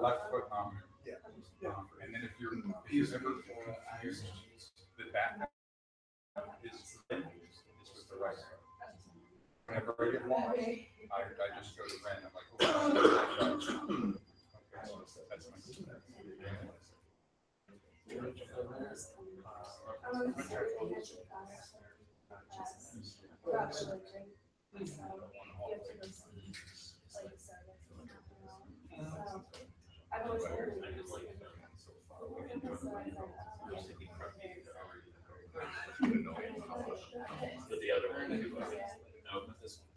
Left foot Namu. And then if you're the back is with the right. Whenever I get lost, I just go to random, like, okay, that's my But the other one, no, not this one.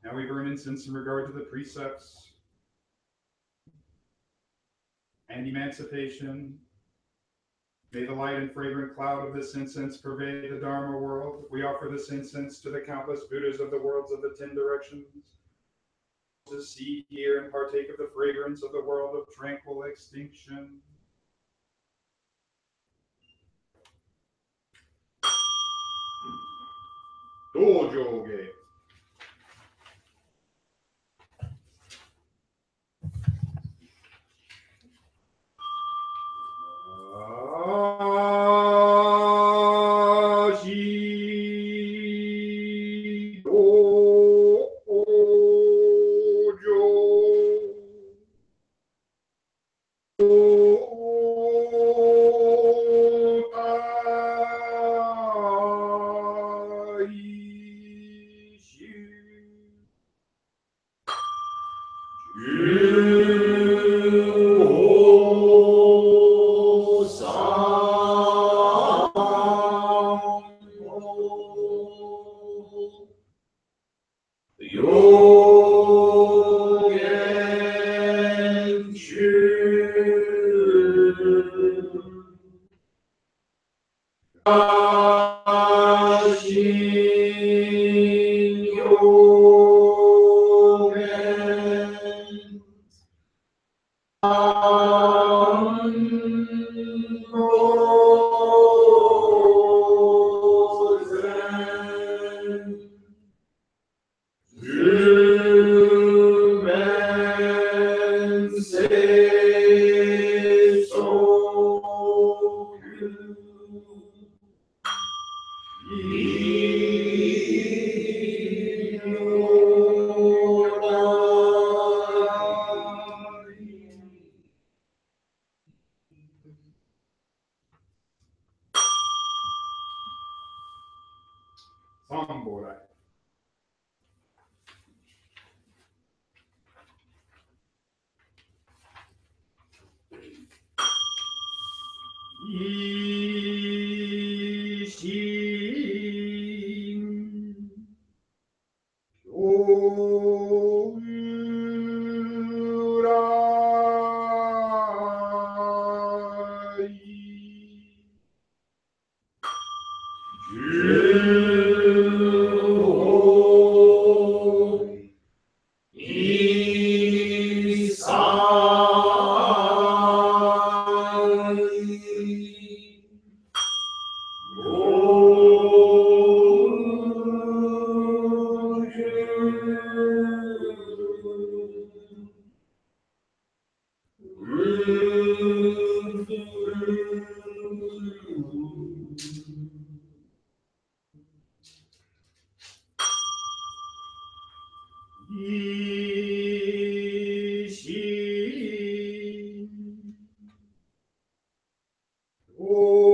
Now we burn incense in regard to the precepts and emancipation. May the light and fragrant cloud of this incense pervade the Dharma world. We offer this incense to the countless Buddhas of the worlds of the 10 directions, to see, hear, and partake of the fragrance of the world of tranquil extinction. Dojoge. Samborai. Ishin Kyourai. Ishin Kyourai. Ishin Kyourai.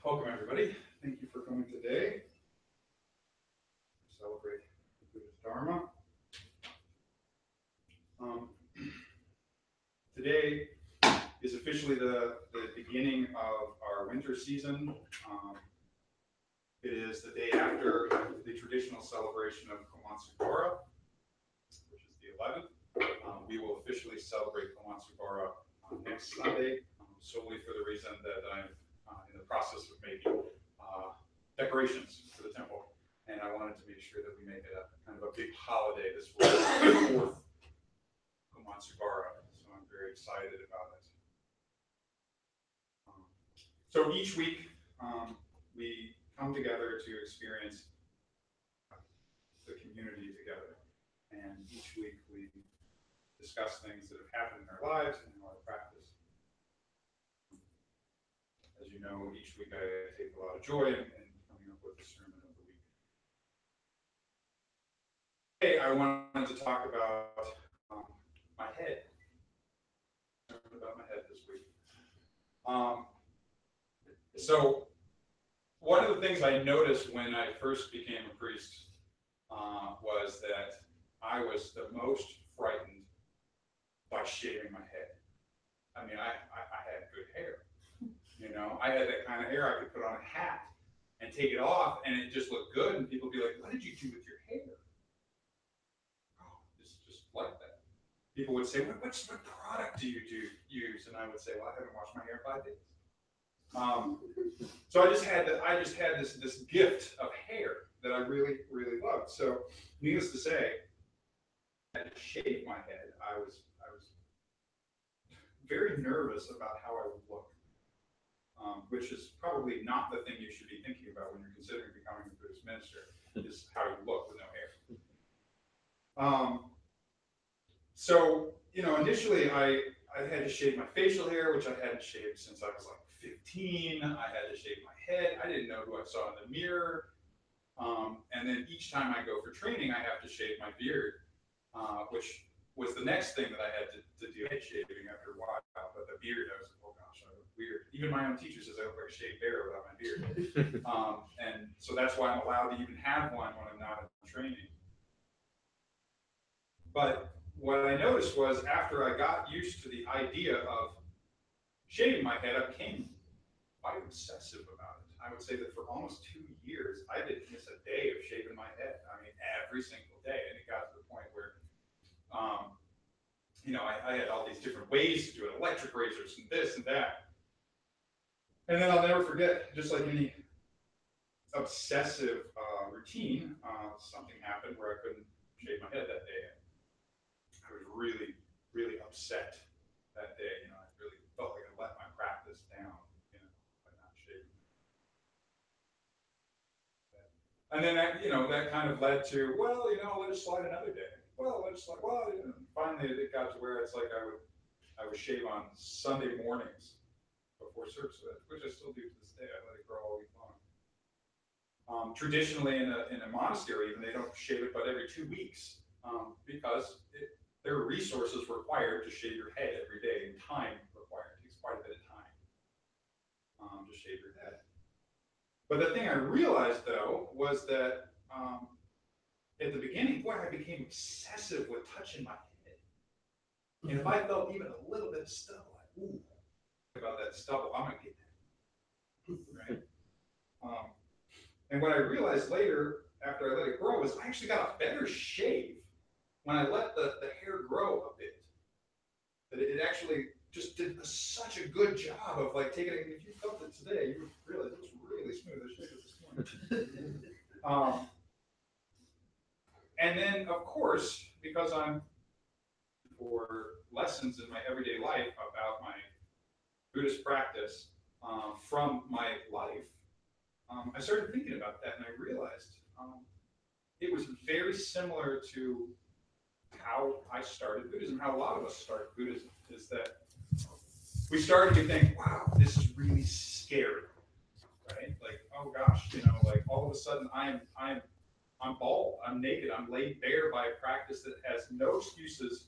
Welcome, everybody. Thank you for coming today. Celebrate Buddha's Dharma. Today is officially the beginning of our winter season. It is the day after the traditional celebration of Komatsubara, which is the 11th. We will officially celebrate Komatsubara next Sunday, solely for the reason that I'm in the process of making decorations for the temple. And I wanted to make sure that we make it a kind of a big holiday. This will be the 4th Komatsubara, so I'm very excited about it. So each week, we come together to experience the community together. And each week we discuss things that have happened in our lives and in our practice. As you know, each week I take a lot of joy in coming up with the sermon of the week. Today I wanted to talk about my head. About my head this week. So one of the things I noticed when I first became a priest was that I was the most frightened by shaving my head. I mean, I had good hair, You know, I had that kind of hair. I could put on a hat and take it off, and it just looked good. And people would be like, "What did you do with your hair?" Oh, just like that. People would say, what product do you use?" And I would say, "Well, I haven't washed my hair in 5 days." So I just had this gift of hair that I really really loved. So, needless to say, I had to shave my head. I was very nervous about how I would look, which is probably not the thing you should be thinking about when you're considering becoming a Buddhist minister, is how you look with no hair. So, initially I had to shave my facial hair, which I hadn't shaved since I was like 15. I had to shave my head. I didn't know who I saw in the mirror. And then each time I go for training, I have to shave my beard, which was the next thing that I had to do, head shaving after a while. But the beard, I was like, oh gosh, I look weird. Even my own teacher says I look like a shaved bear without my beard. And so that's why I'm allowed to even have one when I'm not in training. But what I noticed was after I got used to the idea of shaving my head, I became quite obsessive about it. I would say that for almost 2 years, I didn't miss a day of shaving my head. I mean, every single day. And it got to the point where, I had all these different ways to do it, electric razors and this and that. And then I'll never forget, just like any obsessive routine, something happened where I couldn't shave my head that day. I was really, really upset that day. I really felt like I let my practice down, by not shaving. And then that kind of led to, well, let it slide another day. Well, let it slide. Well, finally it got to where it's like I would shave on Sunday mornings before service, which I still do to this day. I let it grow all week long. Traditionally, in a monastery, even they don't shave it but every 2 weeks, because there are resources required to shave your head every day, and time required. It takes quite a bit of time to shave your head. But the thing I realized, though, was that at the beginning, boy, I became obsessive with touching my head. And if I felt even a little bit of stubble, like, ooh, about that stubble, I'm going to get that. Right? And what I realized later, after I let it grow, is I actually got a better shave when I let the hair grow a bit. That it actually just did such a good job of like taking it. If you felt it today, you would realize it was really smooth. I shaved it this morning. And then, of course, because I'm for lessons in my everyday life about my Buddhist practice from my life, I started thinking about that, and I realized it was very similar to how I started Buddhism, how a lot of us start Buddhism, is that we started to think, wow, this is really scary, right? Like, oh gosh, like all of a sudden I'm bald, I'm naked, I'm laid bare by a practice that has no excuses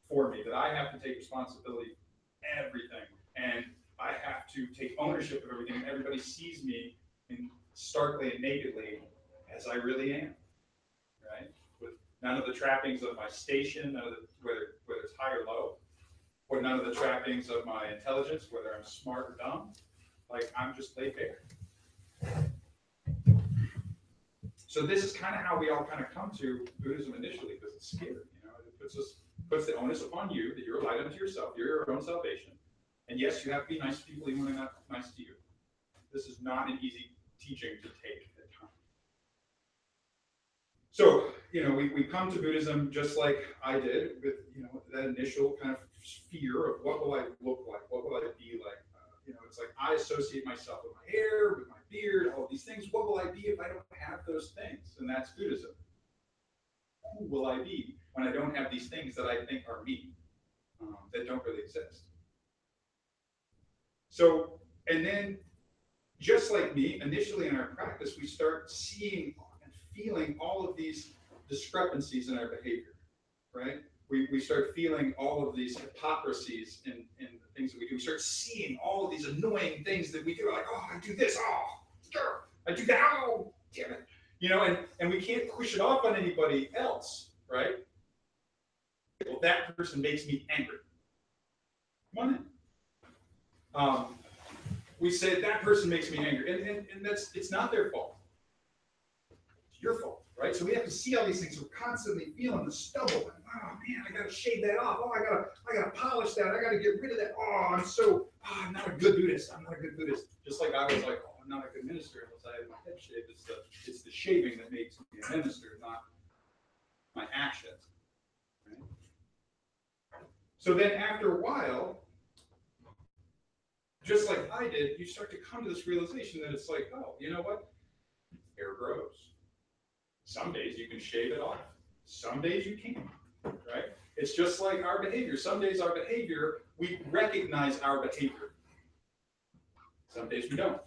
for me, that I have to take responsibility for everything, and I have to take ownership of everything, and everybody sees me in starkly and nakedly as I really am, right? With none of the trappings of my station, none of whether it's high or low, or none of the trappings of my intelligence, whether I'm smart or dumb. Like, I'm just laid bare. So this is kind of how we all kind of come to Buddhism initially, because it's scary. It puts the onus upon you that you're a light unto yourself, you're your own salvation. And yes, you have to be nice to people even when they're not nice to you. This is not an easy teaching to take at times. So, we come to Buddhism just like I did, with that initial kind of fear of what will I look like, what will I be like. It's like I associate myself with my hair, with my beard, all of these things. What will I be if I don't have those things? And that's Buddhism. Who will I be when I don't have these things that I think are me, that don't really exist? So, and then, just like me, initially in our practice, we start seeing and feeling all of these discrepancies in our behavior, right? We start feeling all of these hypocrisies in the things that we do. We start seeing all of these annoying things that we do, like, oh, I do this, oh, I do that, oh, damn it. And we can't push it off on anybody else, right? Well, that person makes me angry. Come on in. we say that person makes me angry, and it's not their fault. It's your fault, right? So we have to see all these things. We're constantly feeling the stubble. Like, oh man, I gotta shave that off. Oh, I gotta polish that. I gotta get rid of that. Oh, I'm not a good Buddhist. I'm not a good Buddhist. Just like I was like, oh, I'm not a good minister unless I have my head shaved. It's the shaving that makes me a minister, not my actions. Right? So then after a while, just like I did, you start to come to this realization that it's like, oh, you know what? Hair grows. Some days you can shave it off. Some days you can't, right? It's just like our behavior. Some days our behavior, we recognize our behavior. Some days we don't.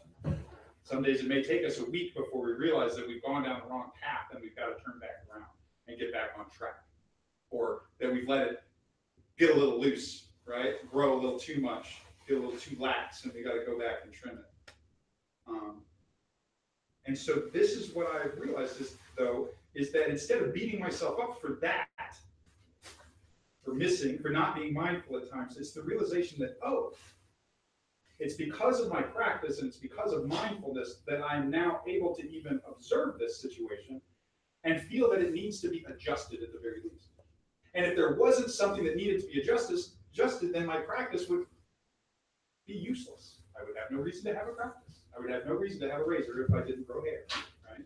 Some days it may take us a week before we realize that we've gone down the wrong path and we've got to turn back around and get back on track. Or that we've let it get a little loose, right? Grow a little too much, get a little too lax, and we got to go back and trim it. And so this is what I've realized is that instead of beating myself up for that, for not being mindful at times, it's the realization that, oh, it's because of my practice and it's because of mindfulness that I'm now able to even observe this situation and feel that it needs to be adjusted at the very least. And if there wasn't something that needed to be adjusted, then my practice would be useless. I would have no reason to have a practice. I would have no reason to have a razor if I didn't grow hair, right?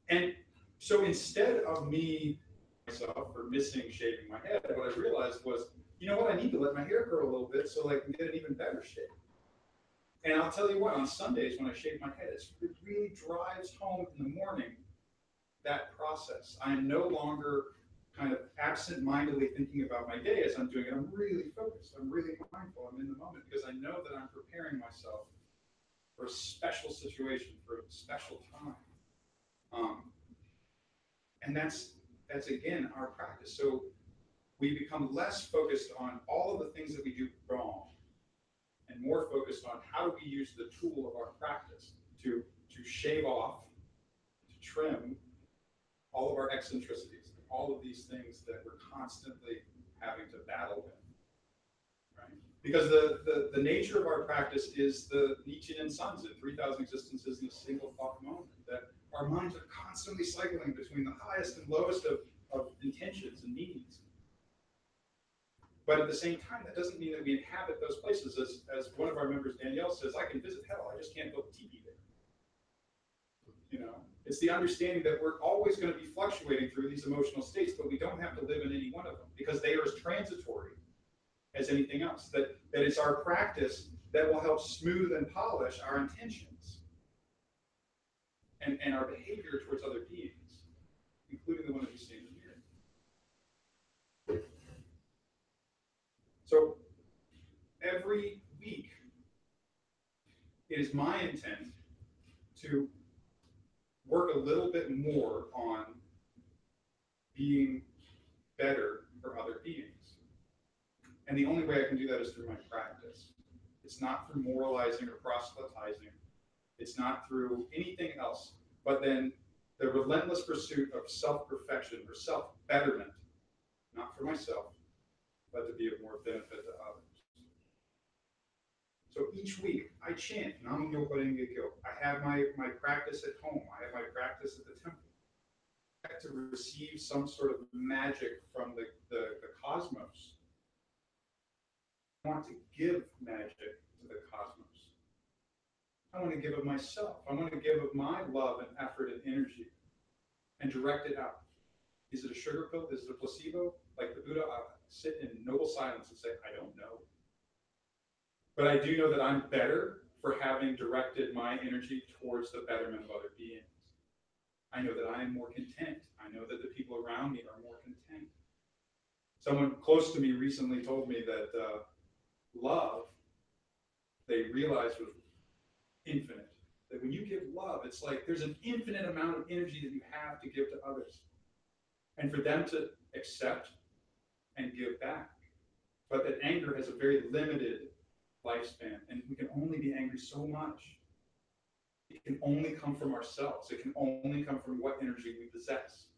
And so instead of me myself or missing shaving my head, what I realized was, you know what, I need to let my hair grow a little bit so I can get an even better shape. And I'll tell you what, on Sundays when I shave my head, it really drives home in the morning that process. I am no longer kind of absent-mindedly thinking about my day as I'm doing it. I'm really focused. I'm really mindful. I'm in the moment because I know that I'm preparing myself for a special situation, for a special time. And that's again our practice. So we become less focused on all of the things that we do wrong and more focused on how do we use the tool of our practice to shave off, to trim all of our eccentricities, all of these things that we're constantly having to battle with, right? Because the nature of our practice is the Nichiren Sanzu, 3,000 existences in a single thought moment, that our minds are constantly cycling between the highest and lowest of intentions and needs. But at the same time, that doesn't mean that we inhabit those places. As one of our members, Danielle, says, I can visit hell, I just can't build a teepee there. You know, it's the understanding that we're always going to be fluctuating through these emotional states, but we don't have to live in any one of them because they are as transitory as anything else. That it's our practice that will help smooth and polish our intentions and our behavior towards other beings, including the one that we see in the mirror. So every week, it is my intent to work a little bit more on being better for other beings. And the only way I can do that is through my practice. It's not through moralizing or proselytizing. It's not through anything else, but then the relentless pursuit of self-perfection or self-betterment, not for myself, but to be of more benefit to others. So each week I chant Namu I have my practice at home. I have my practice at the temple. I have to receive some sort of magic from the cosmos. I want to give magic to the cosmos. I want to give of myself. I want to give of my love and effort and energy and direct it out. Is it a sugar pill? Is it a placebo? Like the Buddha, I'll sit in noble silence and say, I don't know. But I do know that I'm better for having directed my energy towards the betterment of other beings. I know that I am more content. I know that the people around me are more content. Someone close to me recently told me that love, they realized, was infinite. That when you give love, it's like there's an infinite amount of energy that you have to give to others. And for them to accept and give back. But that anger has a very limited lifespan, and we can only be angry so much. It can only come from ourselves. It can only come from what energy we possess.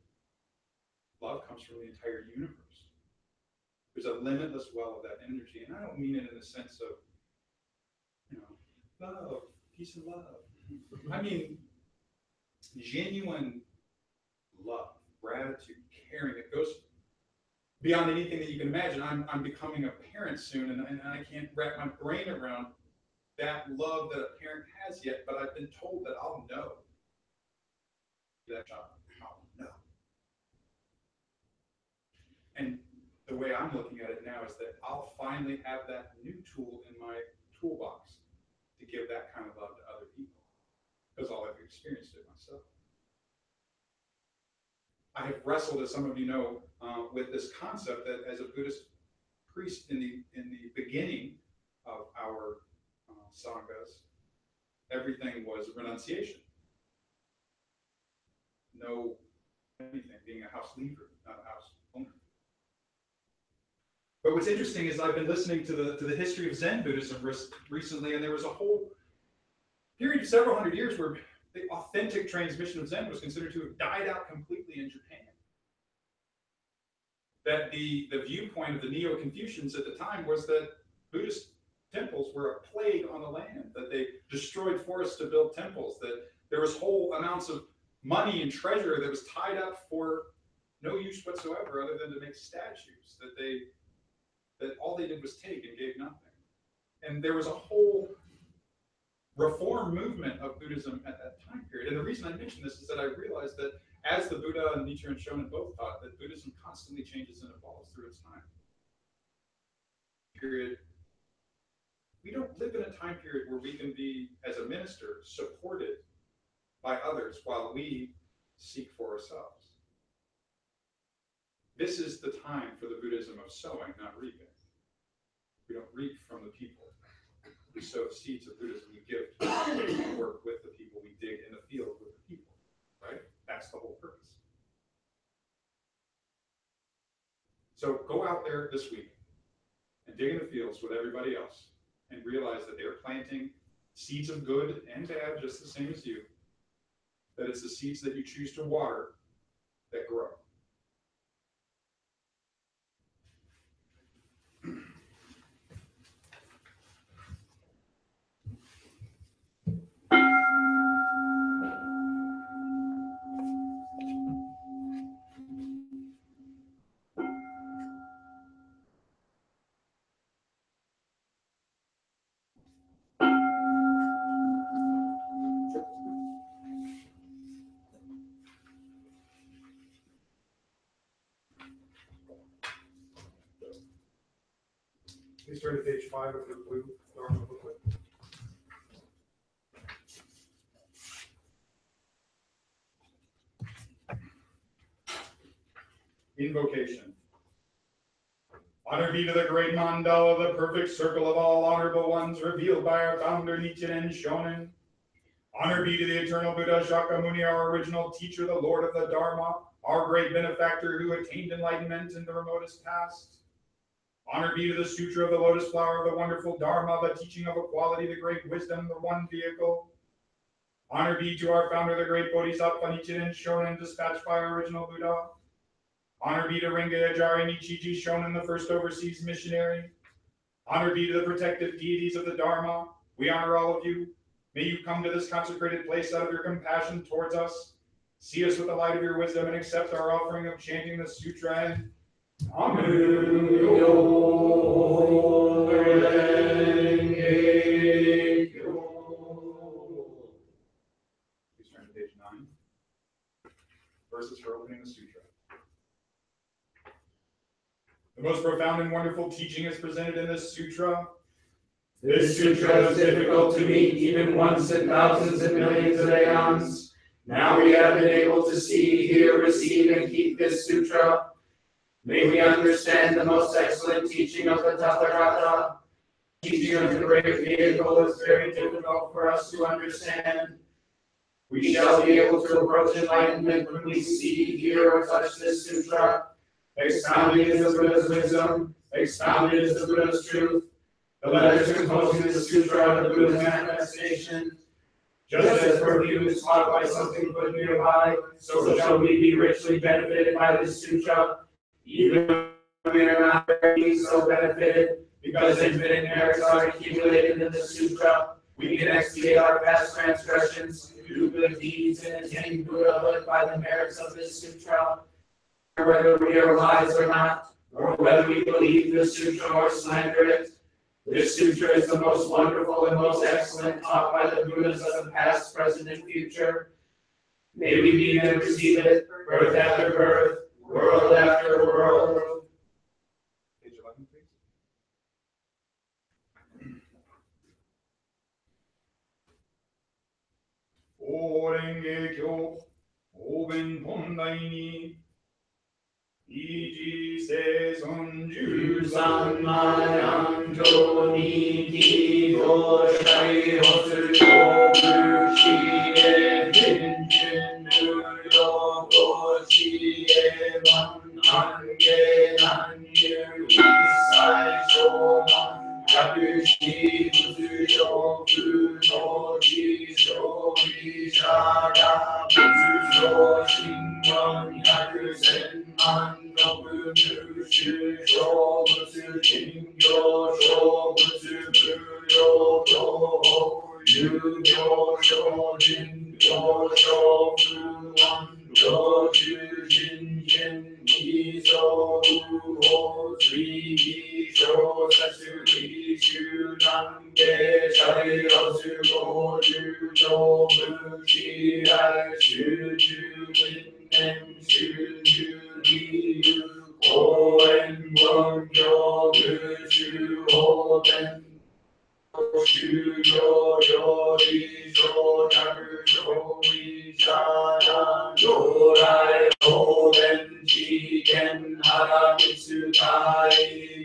Love comes from the entire universe. There's a limitless well of that energy, and I don't mean it in the sense of You know, love, peace and love. I mean, genuine love, gratitude, caring. It goes beyond anything that you can imagine. I'm becoming a parent soon, and I can't wrap my brain around that love that a parent has yet, but I've been told that I'll know that child. I'll know. And the way I'm looking at it now is that I'll finally have that new tool in my toolbox to give that kind of love to other people, because I'll have experienced it myself. I have wrestled, as some of you know, with this concept that as a Buddhist priest in the beginning of our sanghas, everything was renunciation. No anything, being a house leader, not a house owner. But what's interesting is I've been listening to the history of Zen Buddhism recently, and there was a whole period of several hundred years where the authentic transmission of Zen was considered to have died out completely in Japan. That the viewpoint of the Neo-Confucians at the time was that Buddhist temples were a plague on the land, that they destroyed forests to build temples, that there was whole amounts of money and treasure that was tied up for no use whatsoever other than to make statues, that all they did was take and gave nothing. And there was a whole reform movement of Buddhism at that time period. And the reason I mention this is that I realized that as the Buddha and Nichiren Shonin both taught, that Buddhism constantly changes and evolves through its time period. We don't live in a time period where we can be, as a minister, supported by others while we seek for ourselves. This is the time for the Buddhism of sowing, not reaping. We don't reap from the people. We sow seeds of Buddhism. We give to the people. We work with the people. We dig in the field with the people. Right? That's the whole purpose. So go out there this week and dig in the fields with everybody else and realize that they're planting seeds of good and bad just the same as you. That it's the seeds that you choose to water that grow. Please turn to page 5 of your blue Dharma booklet. Invocation. Honor be to the great mandala, the perfect circle of all honorable ones revealed by our founder Nichiren Shonin. Honor be to the eternal Buddha Shakyamuni, our original teacher, the Lord of the Dharma, our great benefactor who attained enlightenment in the remotest past. Honor be to the Sutra of the Lotus Flower of the wonderful Dharma, the teaching of equality, the great wisdom, the one vehicle. Honor be to our founder, the great Bodhisattva Nichiren Shonin, dispatched by our original Buddha. Honor be to Ringayajari Nichiji Shonin, the first overseas missionary. Honor be to the protective deities of the Dharma. We honor all of you. May you come to this consecrated place out of your compassion towards us. See us with the light of your wisdom and accept our offering of chanting the sutra and Amen. Please turn to page 9. Verses for opening the sutra. The most profound and wonderful teaching is presented in this sutra. This sutra is difficult to meet even once in thousands and millions of aeons. Now we have been able to see, hear, receive, and keep this sutra. May we understand the most excellent teaching of the Tathagata. Teaching of the great vehicle is very difficult for us to understand. We shall be able to approach enlightenment when we see, hear, or touch this sutra. Expounded is the Buddha's wisdom, expounded is the Buddha's truth. The letters composing the sutra are the Buddha's manifestation. Just as perfume is taught by something put nearby, so shall we be richly benefited by this sutra, even when we are not being so benefited, Because infinite merits are accumulated in the sutra, we can expiate our past transgressions, do good deeds, and attain Buddhahood by the merits of this sutra. Whether we are wise or not, or whether we believe the sutra or slander it, this sutra is the most wonderful and most excellent taught by the Buddhas of the past, present, and future. May we meet and receive it, birth after birth, world after world. Page 11, please. Orenge kyo, oben pondai ni, iji se sonju Jusanmayan Joni Ki Goshai Hosu Kobu Shie Jin Jin Nuyo Goshi Eman Ange Nanyu Isai Shoman Yakushi Buzu Shofu No Chi Shobi Shada Buzu Sho Shingon Yakusen Man Nobu Mushu Shobutsu Jingyo Shobutsu Buyo Doho Yugyo Shojin Yo Shofu Wan Joju Jin Jin Mizo Uho Tsugi Sho Setsu Kishu Nange Shari Osu Goju Jo Mushi Ai Shuju Inen Shuju Ryu Oen Won Yo Mushu Oben Shujo Jori Sho Taku Shori Shana Jorai Oben Chiken Haramitsu Tai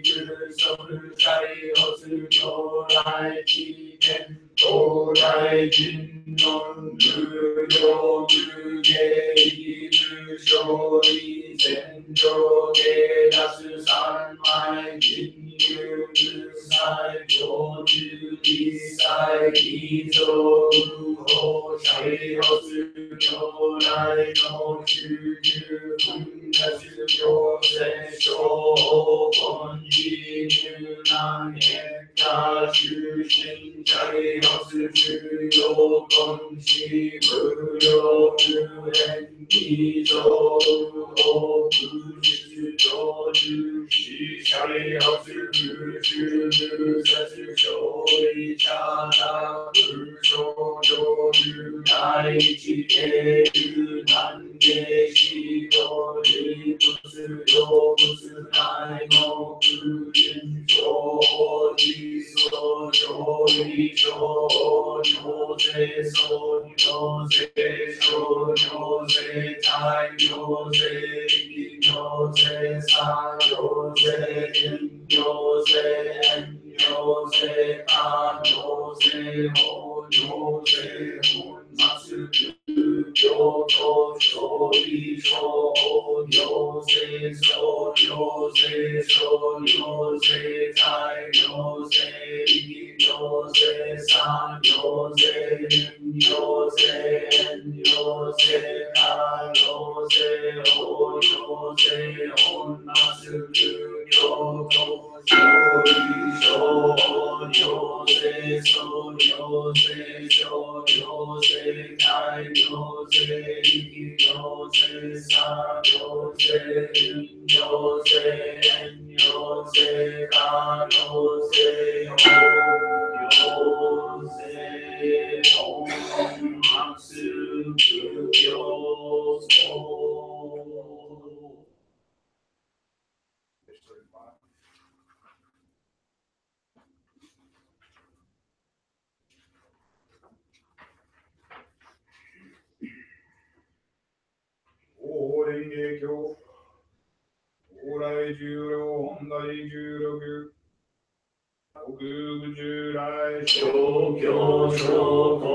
Juru Somu Shari Osu Jorai Chiken Jorai Jin Non Muryo Muge Ibu Shori Senjo Ge Nasu Sanmai Jin Yu Sai Joju Isai Kizo Uho Shari Osu Jorai No Shuju Fundasu Yose Sho Bonji Nunan Hekta Shushin Shari Osu Shuyo Bonshi Muryo Uen Kizo Uho Bushu Joju Shari Osu Bushu Setsu Shori Chana Busho Joju Daichi Keiyu Nange Shiro Jibutsu Yobutsu Nai no Kujin Sho Jiso Shori Sho Nyose So Nyose Sho Nyose Tai Nyose Riki Nyose Sa Nyose In Nyose En Nyose Ka Nyose Ho Nyose Hun Matsu Kyoto Shori Sho Nyose So Nyose So Nyose Tai Nyose Riki Nyose Sa Nyose In Nyose En Nyose Ka Nyose Ho Nyose Hon Matsu Kyoto Shori Sho Nyose So Nyose Sho Nyose Tai Nyose Riki Nyose Sa Nyose In Nyose En Nyose Ka Nyose Ho Nyose Hon Matsu Kyoto Page 35. Orenge kyo, orai juro, ondai juro, ogu jurai Shokyo Shoko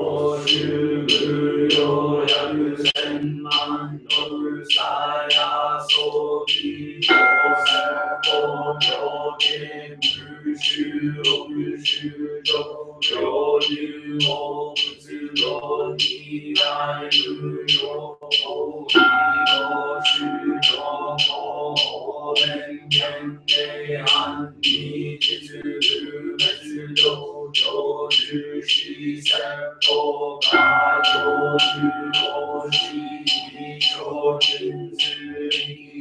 Shuguro Yakusenman Norusaya Soki Shosako Yoke Mushu Okushu Ryu Okutsugo Nirai Muyo Okiyo Shujo Oden Kende Hanni Jitsu 口八九九十九真子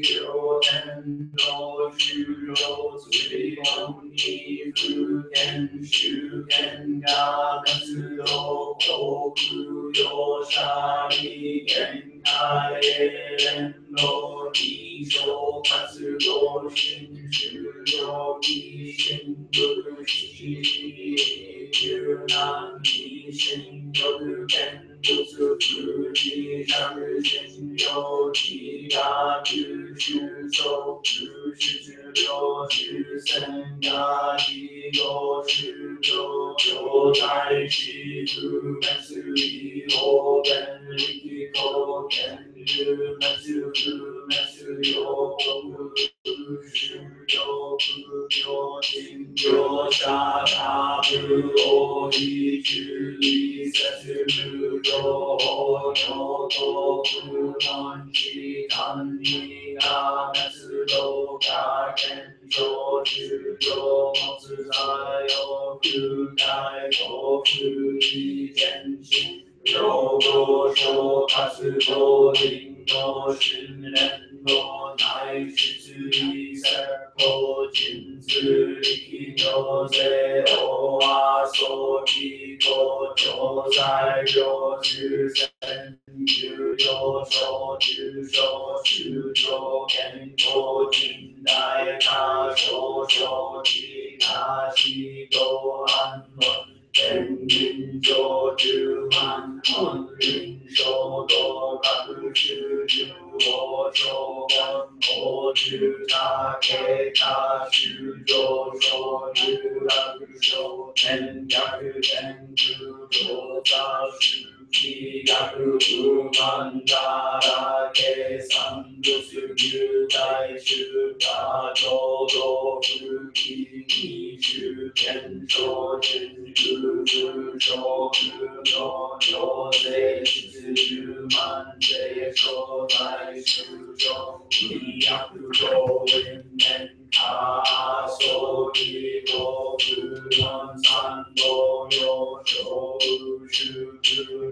六天道虚柔随风一福天虚天下本自有口苦有杀一天开人道地修八字有心虚有一心不虚有难一心有根不自不地上心有地大知识受知识有知三大地有识有在西土本是一我本一口本日本是土本是有是有不有情有杀他不我一知一三是不有有多不忘记当你那本是有大天有是有梦自在有不在有不一见心有多少他是多灵多是人多乃是自己三口金子里有在欧啊所以多就在有是三只有手只手是手天口金代他手手其他西都安稳人民就只满安人手多各是我手关我只他给他是就手只那个手天下个天之多大是其他个不满大大给三个是只在是大周都是其你是天手真是手指头有在是满在手在是手一样手人人他手里头是万三都有手是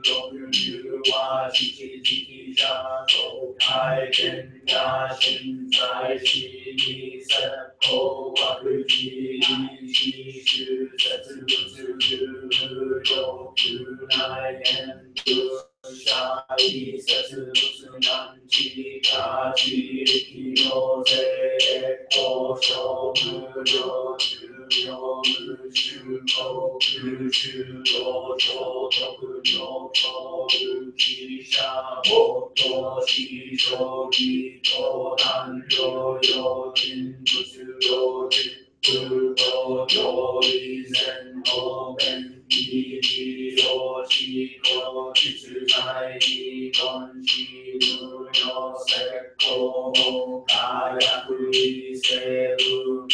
都是哇七七七下手开天下心在心里三口哇个七七是三四六四有不来言不下一三四六四南七八七有在口手不有只有是口不是有手都不有手七下我多吸收一头难有金不是有不多有一人我们一起有七个其实在一段西路有三个大家会谁路不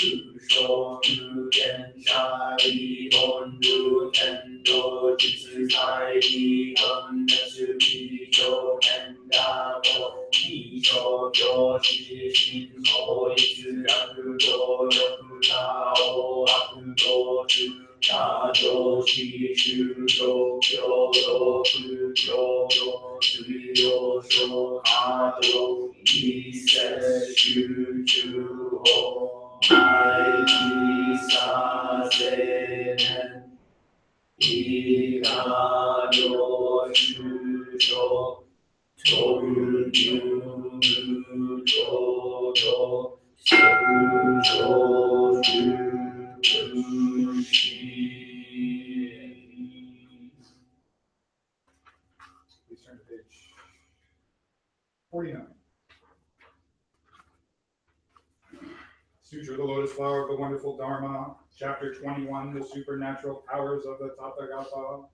说不天下一段路天都其实在一段的是地球天大我地球就是心头一直让多有大我阿不多是大就是是有有是有是有说他都一生是主爱其萨谁能一个就是说周日周Please turn to page 49. Sutra of the Lotus Flower of the Wonderful Dharma, Chapter 21, The Supernatural Powers of the Tathagata.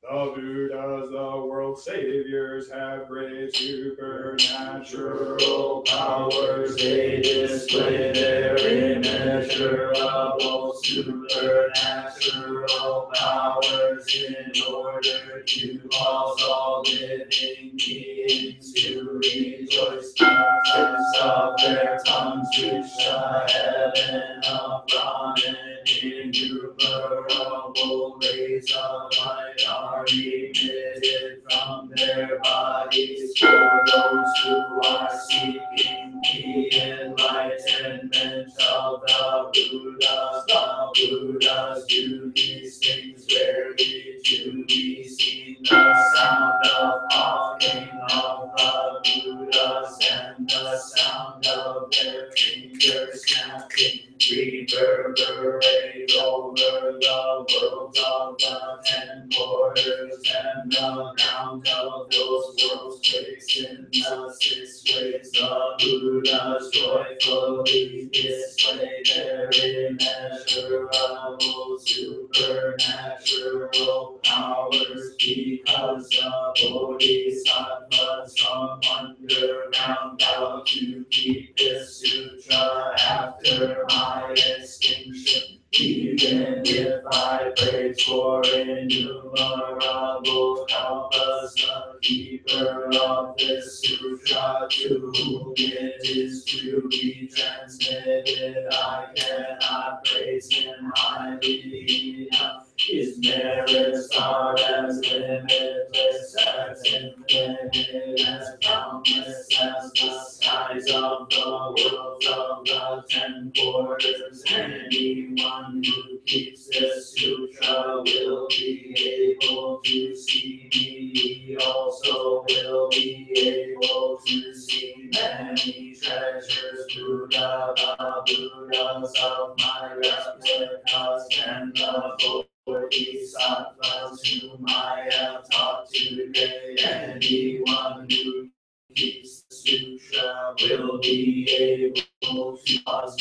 The Buddhas, the world saviors, have great supernatural powers. They display their immeasurable supernatural powers in order to cause all living beings to rejoice. Because of their tongues, which the heaven of Brahman innumerable rays of light are emitted from their bodies for those who are seeking the enlightenment of the Buddhas. The Buddhas do these things rarely to be seen. The sound of coughing of the Buddhas and the sound of their fingers snapping reverberate over the worlds of the 10 quarters, and the ground of those worlds quakes in the 6 ways. The Buddhas joyfully display their immeasurable supernatural powers, because the Bodhisattvas from underground vow to keep this sutra after my extinction. Even if I pray for innumerable kalpas, the keeper of this sutra, to whom it is to be transmitted, I cannot praise him highly enough. His merits are as limitless, as infinite, as boundless as the skies of the worlds of the 10 quarters. Anyone who keeps this sutra will be able to see me. He also will be able to see many treasures. Buddha, the Buddhas of my replicas, and the Bodhisattvas whom I have taught today. Anyone who keeps the sutra will be able to cause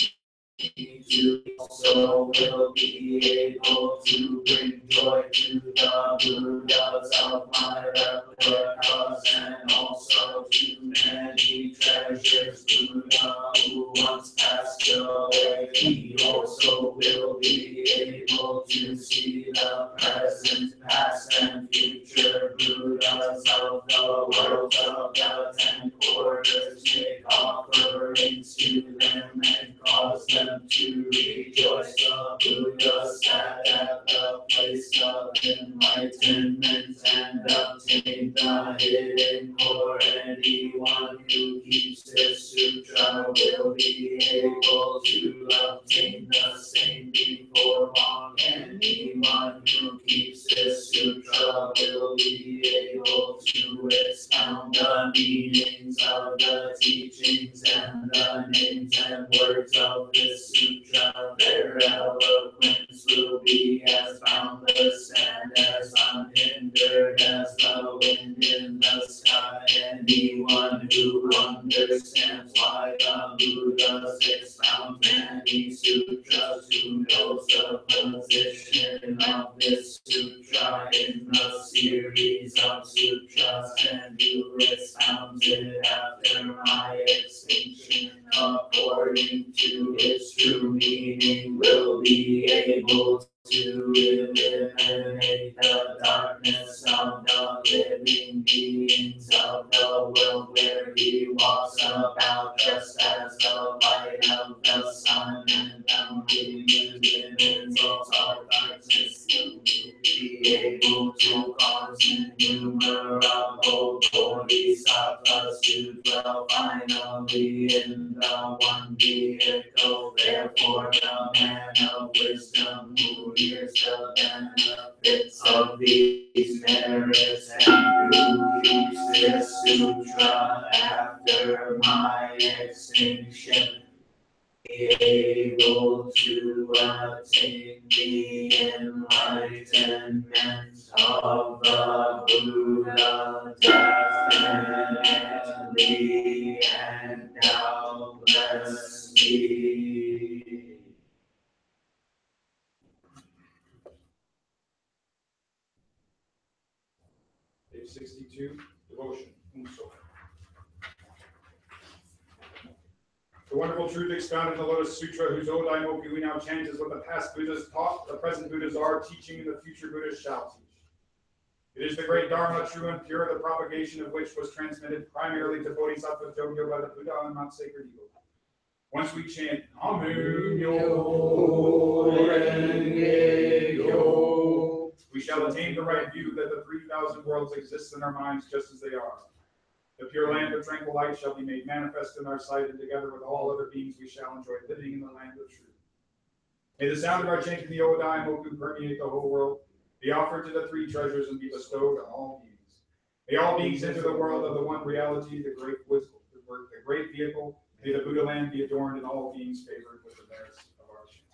me to also will be able to bring joy to the Buddhas of my replicas, and also to many treasures. Buddha who once passed away, he also will be able to see the present, past, and future Buddhas of the world of the 10 quarters. Make offerings to them and cause them to rejoice. The Buddhas sat at the place of enlightenment and obtained the hidden core. Anyone who keeps this sutra will be able to obtain the same before long. Anyone who keeps this sutra will be able to expound the meanings of the teachings and the names and words of this sutra. Their eloquence will be as boundless and as unhindered as the wind in the sky. Anyone who understands why the Buddhas expound many sutras, who knows the position of this sutra in the series of sutras, and who expounds it after my extinction according to its true meaning, will be able to eliminate the darkness of the living beings of the world, where he walks about just as the light of the sun, and the limits of darkness will be able to cause innumerable bodhisattvas to dwell finally in the one vehicle. Therefore, the man of wisdom who hears the benefits of these merits and who keeps this sutra after my extinction, be able to attain the enlightenment of the Buddha definitely and doubtlessly. Page 62, devotion. Unso. The wonderful truth expounded in the Lotus Sutra, whose Odaimoku we now chant, is what the past Buddhas taught, the present Buddhas are teaching, and the future Buddhas shall teach. It is the great Dharma, true and pure, the propagation of which was transmitted primarily to Bodhisattva Jogyo by the Buddha on Mount Sacred Eagle. Once we chant Namu Myo Renge Kyo. We shall attain the right view that the 3,000 worlds exist in our minds just as they are. The pure land of tranquil light shall be made manifest in our sight, and together with all other beings we shall enjoy living in the land of truth. May the sound of our chanting the Odai Moku permeate the whole world, be offered to the three treasures, and be bestowed on all beings. May all beings enter the world of the one reality, the great wisdom, the great vehicle. May the Buddha land be adorned and all beings favored with the merits of our chanting.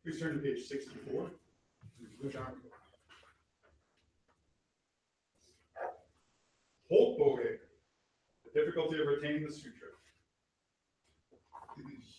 Please turn to page 64. Holtboge, the difficulty of retaining the sutra.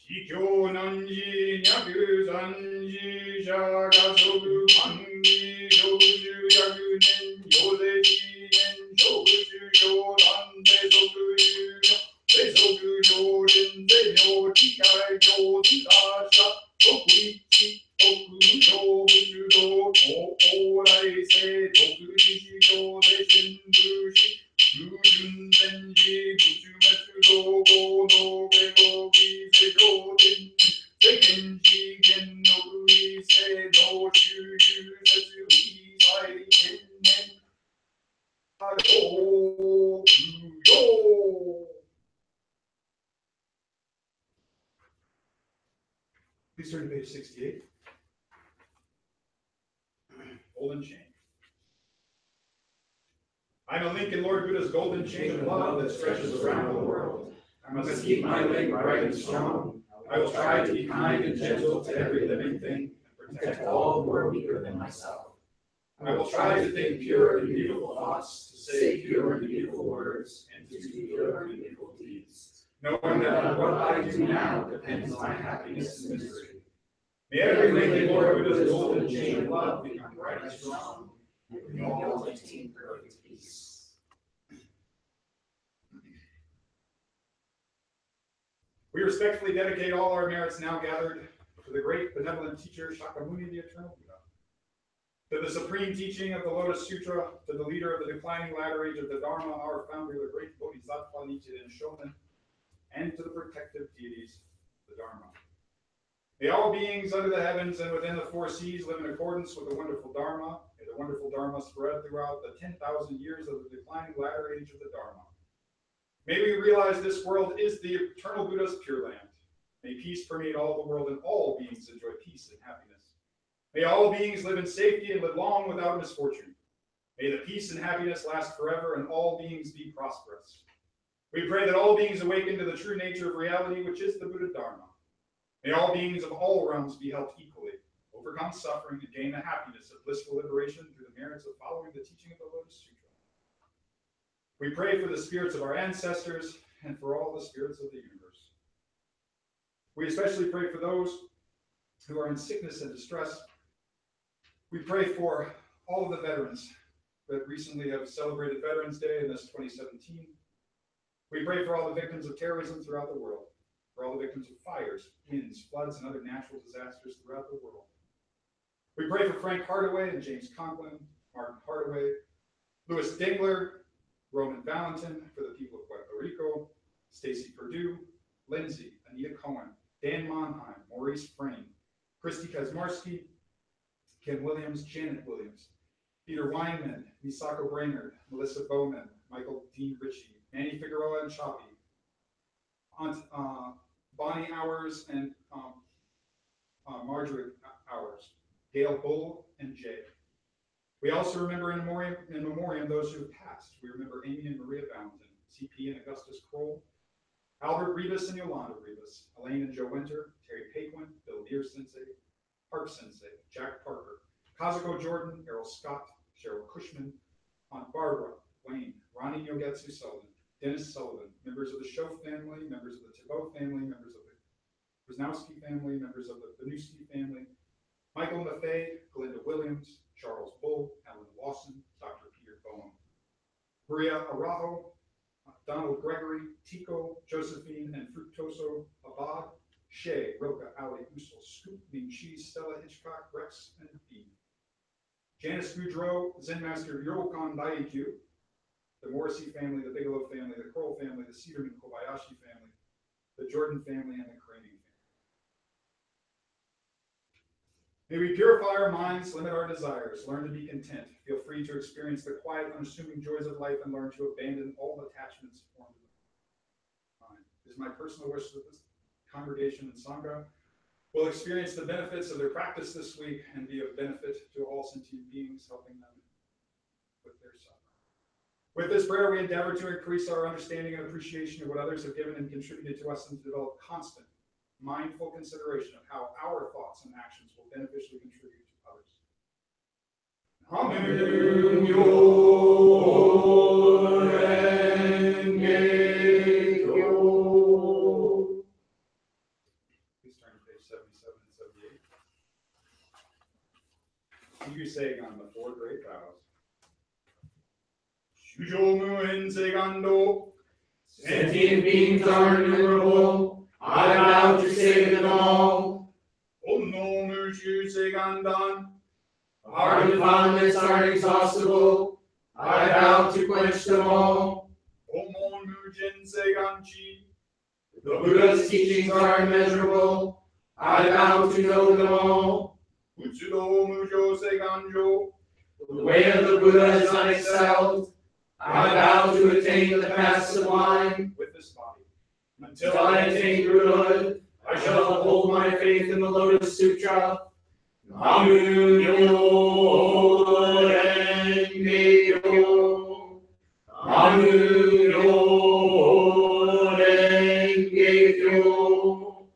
Shikyo nanji nyaku sanji shakasoku kanji shoshu yaku nen yoseji nen shoshu shodan sesoku yuno sesoku yoden seyo chikai yo chikasha sokuichi toku no bushudo o orai se toku nishido deshin bushi Yujun Benji Buchumatsu Dogo no Bego Gize Jodin Sekenji Gen no Ise no Shuyu Setsu Isai Kennen Hado Kuyo. Please turn to page 68. Golden Chain. I'm a link in Lord Buddha's golden chain of love that stretches around the world. I must keep my link bright and strong. I will try to be kind and gentle to every living thing and protect all who are weaker than myself. I will try to think pure and beautiful thoughts, to say pure and beautiful words, and to do pure and beautiful deeds, knowing that what I do now depends on my happiness and misery. May every link in Lord Buddha's golden chain of love become bright and strong, and we all attain perfect peace. We respectfully dedicate all our merits now gathered to the great benevolent teacher Shakyamuni, the Eternal Buddha, to the supreme teaching of the Lotus Sutra, to the leader of the declining ladder age of the Dharma, our founder, the great Bodhisattva Nichiren Shonin, and to the protective deities of the Dharma. May all beings under the heavens and within the four seas live in accordance with the wonderful Dharma. May the wonderful Dharma spread throughout the 10,000 years of the declining ladder age of the Dharma. May we realize this world is the eternal Buddha's pure land. May peace permeate all the world and all beings enjoy peace and happiness. May all beings live in safety and live long without misfortune. May the peace and happiness last forever and all beings be prosperous. We pray that all beings awaken to the true nature of reality, which is the Buddha Dharma. May all beings of all realms be helped equally, overcome suffering, and gain the happiness of blissful liberation through the merits of following the teaching of the Lotus Sutra. We pray for the spirits of our ancestors and for all the spirits of the universe. We especially pray for those who are in sickness and distress. We pray for all of the veterans that recently have celebrated Veterans Day in this 2017. We pray for all the victims of terrorism throughout the world, for all the victims of fires, winds, floods, and other natural disasters throughout the world. We pray for Frank Hardaway and James Conklin, Martin Hardaway, Louis Dingler, Roman Valentin for the people of Puerto Rico, Stacy Perdue, Lindsay, Anita Cohen, Dan Monheim, Maurice Frame, Christy Kazmarski, Kim Williams, Janet Williams, Peter Weinman, Misako Brainerd, Melissa Bowman, Michael Dean Ritchie, Manny Figueroa and Choppy, Aunt Bonnie Hours and Marjorie Hours, Gail Bull and Jay. We also remember in memoriam those who have passed. We remember Amy and Maria Valentin, CP and Augustus Kroll, Albert Rivas and Yolanda Rivas, Elaine and Joe Winter, Terry Paquin, Bill Neer Sensei, Park Sensei, Jack Parker, Kazuko Jordan, Errol Scott, Cheryl Cushman, Aunt Barbara, Wayne, Ronnie Yogetsu Sullivan, Dennis Sullivan, members of the Show family, members of the Thibault family, members of the Wisnowski family, members of the Benuski family, Michael Maffei, Glinda Williams, Charles Bull, Alan Lawson, Dr. Peter Boehm, Maria Araujo, Donald Gregory, Tico, Josephine, and Fructoso Abad, Shay, Roca, Ali, Uso, Scoop, Ming Chi, Stella Hitchcock, Rex, and Bean. Janice Goudreau, Zen Master Yorokon Daikyu, the Morrissey family, the Bigelow family, the Kroll family, the Cedarman Kobayashi family, the Jordan family, and the Craning family. May we purify our minds, limit our desires, learn to be content, feel free to experience the quiet, unassuming joys of life, and learn to abandon all attachments formed in the mind. It is my personal wish that this congregation and Sangha will experience the benefits of their practice this week and be of benefit to all sentient beings, helping them with their suffering. With this prayer, we endeavor to increase our understanding and appreciation of what others have given and contributed to us and to develop constant, mindful consideration of how our thoughts and actions will beneficially contribute to others. Please turn to page 77 and 78. You say on the four great vows. Shujomu en segando. Sentient beings are innumerable. I vow to save them all. Onnomu shu segandan. Our defilements are inexhaustible. I vow to quench them all. Omon mujin seganchi. The Buddha's teachings are immeasurable. I vow to know them all. Utsudo mujo seganjo. The way of the Buddha is unexcelled. I vow to attain the path sublime. With this body. Until I attain Buddhahood, I shall uphold my faith in the Lotus Sutra. Namu Myo Renge Kyo. Namu Myo Renge Kyo.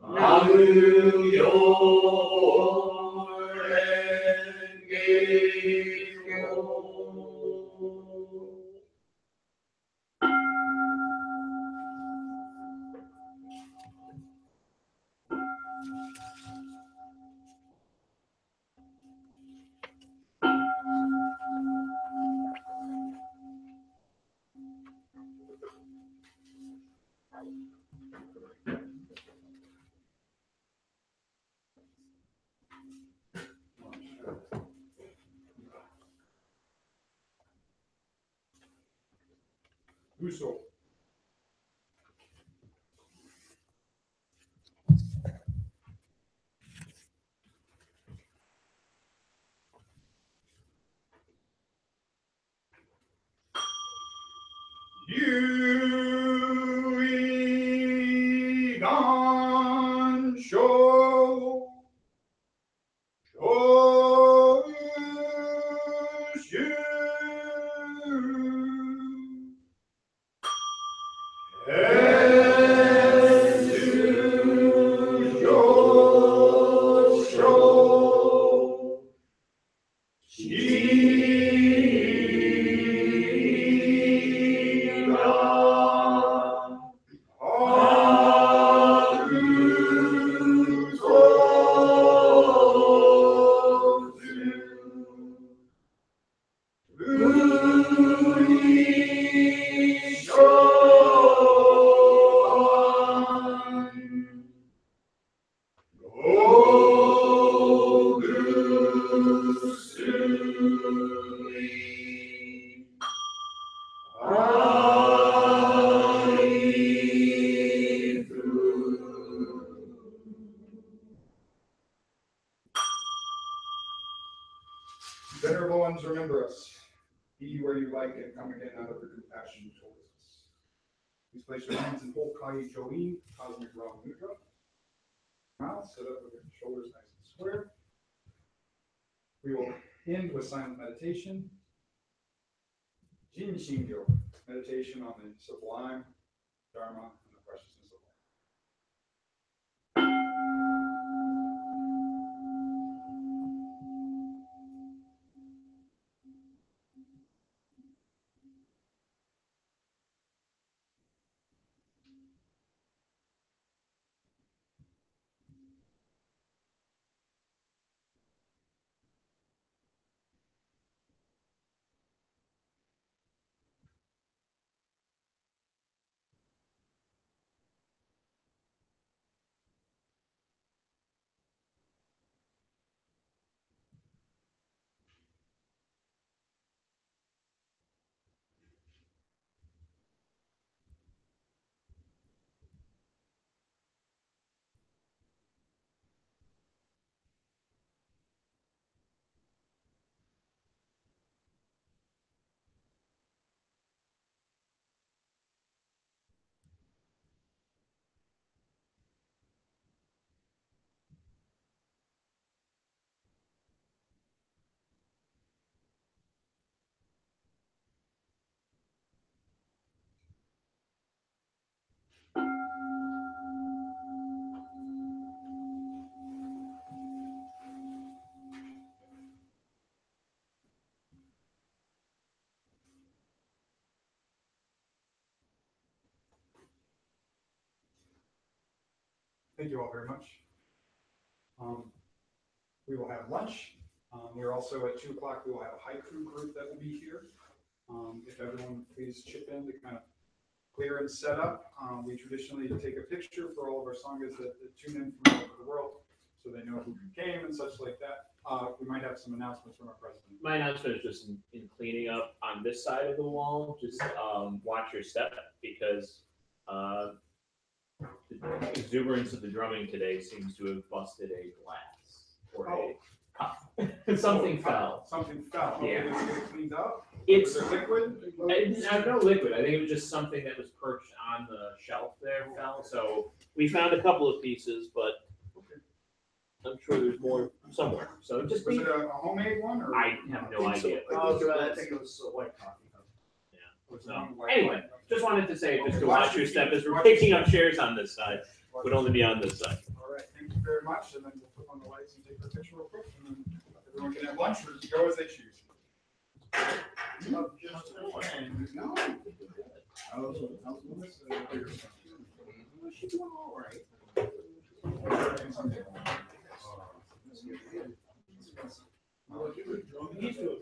Namu Myo Renge Kyo. Uso. Yui Gan Sho. Sho Shu. ones, remember us. Be where you like and come again out of the compassion towards us. Please place your hands in whole Kai Join, Cosmic Realm Mudra. Now, sit up with your shoulders nice and square. We will end with silent meditation. Jin Shingyo, meditation on the sublime, Dharma, and the preciousness of life. Thank you all very much. We will have lunch. We're also at 2 o'clock, we will have a haiku group that will be here. If everyone please chip in to kind of clear and set up. We traditionally take a picture for all of our sangha's that tune in from all over the world, so they know who came and such like that. We might have some announcements from our president. My announcement is just in cleaning up on this side of the wall. Just watch your step, because the exuberance of the drumming today seems to have busted a glass or a cup. Something fell. Something fell. Yeah. Was it cleaned up? It's Was it liquid? no liquid. I think it was just something that was perched on the shelf there fell. So we found a couple of pieces, but I'm sure there's more somewhere. So just Was it a homemade one or? I have no idea. I think it was a white coffee. Was it So, one white anyway, one? just wanted to say, just to watch your step as we're picking up chairs on this side. Would only be on this side. All right, thank you very much, and then we'll flip on the lights and take our picture real quick, and then everyone can have lunch or go as they choose. No. She's doing all right. He's doing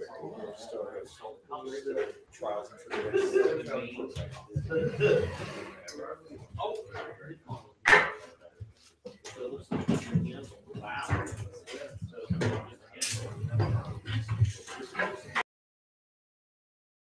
trials and tribulations.